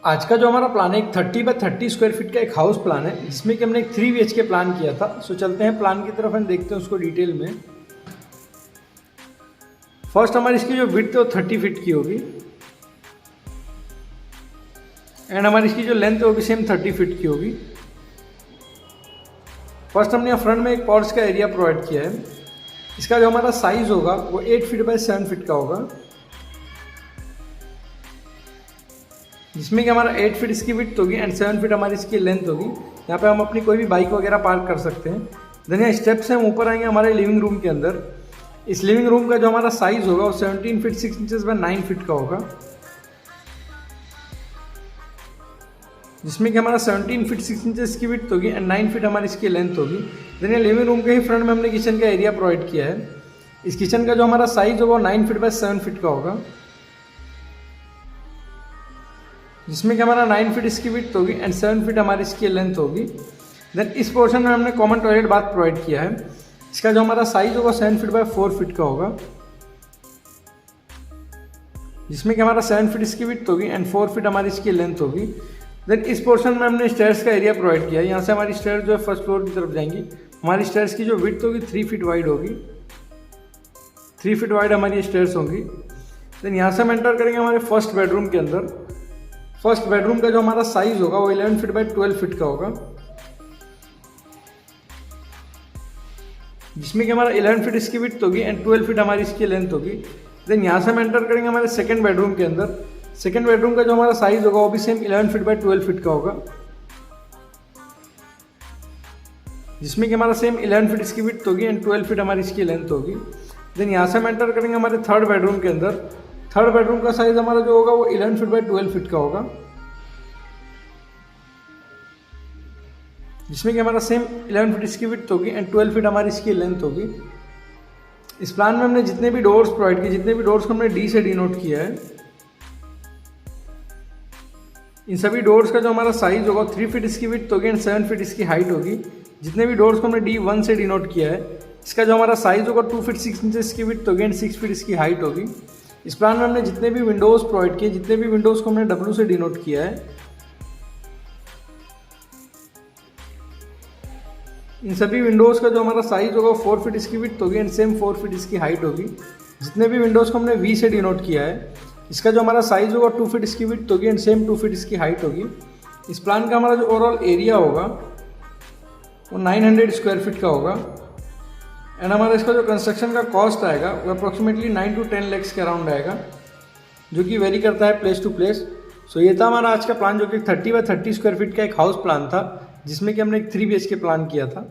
आज का जो हमारा प्लान है एक 30 बाय 30 स्क्वायर फीट का एक हाउस प्लान है जिसमें कि हमने एक 3 BHK प्लान किया था। सो चलते हैं प्लान की तरफ, हम देखते हैं उसको डिटेल में। फर्स्ट हमारी इसकी जो विड्थ है वो 30 फीट की होगी एंड हमारी इसकी जो लेंथ है वो भी सेम 30 फीट की होगी। फर्स्ट हमने यहाँ फ्रंट में एक पॉर्च का एरिया प्रोवाइड किया है। इसका जो हमारा साइज होगा वो 8 फीट बाय 7 फीट का होगा, जिसमें कि हमारा 8 फीट इसकी विड्थ होगी एंड 7 फीट हमारी इसकी लेंथ होगी। यहाँ पे हम अपनी कोई भी बाइक वगैरह पार्क कर सकते हैं। देन यहाँ स्टेप्स से हम ऊपर आएंगे हमारे लिविंग रूम के अंदर। इस लिविंग रूम का जो हमारा साइज होगा वो 17 फीट 6 इंचेस बाय 9 फीट का होगा, जिसमें कि हमारा 17 फीट 6 इंचेस की विड्थ होगी एंड 9 फीट हमारी इसकी लेंथ होगी। देन यहाँ लिविंग रूम के ही फ्रंट में हमने किचन का एरिया प्रोवाइड किया है। इस किचन का जो हमारा साइज होगा वो 9 फीट बाय 7 फीट का होगा, जिसमें कि हमारा 9 फीट इसकी विड्थ होगी एंड 7 फीट हमारी इसकी लेंथ होगी। देन इस पोर्शन में हमने कॉमन टॉयलेट बाथ प्रोवाइड किया है। इसका जो हमारा साइज होगा 7 फीट बाय 4 फीट का होगा, जिसमें कि हमारा 7 फीट इसकी विड्थ होगी एंड 4 फीट हमारी इसकी लेंथ होगी। देन इस पोर्शन में हमने स्टेयर्स का एरिया प्रोवाइड किया है। यहाँ से हमारी स्टेयर्स जो है फर्स्ट फ्लोर की तरफ जाएंगी। हमारी स्टेयर्स की जो विड्थ होगी 3 फीट वाइड होगी, 3 फीट वाइड हमारी स्टेयर्स होंगी। देन यहाँ से हम एंटर करेंगे हमारे फर्स्ट बेडरूम के अंदर। फर्स्ट बेडरूम का जो हमारा साइज होगा वो 11 फीट बाय 12 फीट का होगा, जिसमें कि हमारा 11 फीट इसकी विड्थ होगी एंड 12 फीट हमारी इसकी लेंथ होगी। देन यहाँ से हम एंटर करेंगे हमारे सेकंड बेडरूम के अंदर। सेकंड बेडरूम का जो हमारा साइज होगा वो भी सेम 11 फीट बाय 12 फीट का होगा, जिसमें कि हमारा सेम 11 फीट इसकी विड्थ होगी एंड 12 फीट हमारी इसकी लेंथ होगी। देन यहाँ से हम एंटर करेंगे हमारे थर्ड बेडरूम के अंदर। थर्ड बेडरूम का साइज हमारा जो होगा वो 11 फीट बाय 12 फीट का होगा, जिसमें कि हमारा सेम 11 फीट इसकी विड्थ होगी एंड 12 फीट हमारी इसकी लेंथ होगी। इस प्लान में हमने जितने भी डोर्स प्रोवाइड किए, जितने भी डोर्स को हमने डी से डिनोट किया है, इन सभी डोर्स का जो हमारा साइज होगा 3 फीट इसकी विड्थ होगी एंड 7 फीट इसकी हाइट होगी। जितने भी डोर्स को हमने D1 से डिनोट किया है, इसका जो हमारा साइज होगा 2 फीट 6 इंचेस की विड्थ होगी एंड 6 फीट इसकी हाइट होगी। इस प्लान में हमने जितने भी विंडोज़ प्रोवाइड किए, जितने भी विंडोज़ को हमने W से डिनोट किया है, इन सभी विंडोज़ का जो हमारा साइज होगा 4 फीट इसकी विड्थ होगी एंड सेम 4 फीट इसकी हाइट होगी। जितने भी विंडोज़ को हमने V से डिनोट किया है, इसका जो हमारा साइज होगा 2 फीट इसकी विड्थ होगी एंड सेम 2 फीट इसकी हाइट होगी। इस प्लान का हमारा जो ओवरऑल एरिया होगा वो 900 स्क्वायर फीट का होगा एंड हमारा इसका जो कंस्ट्रक्शन का कॉस्ट आएगा वो अप्रॉक्सीमेटली 9 to 10 lakhs के अराउंड आएगा, जो कि वेरी करता है प्लेस टू प्लेस। सो ये था हमारा आज का प्लान, जो कि 30 बाय 30 स्क्वायर फीट का एक हाउस प्लान था, जिसमें कि हमने एक 3 BHK प्लान किया था।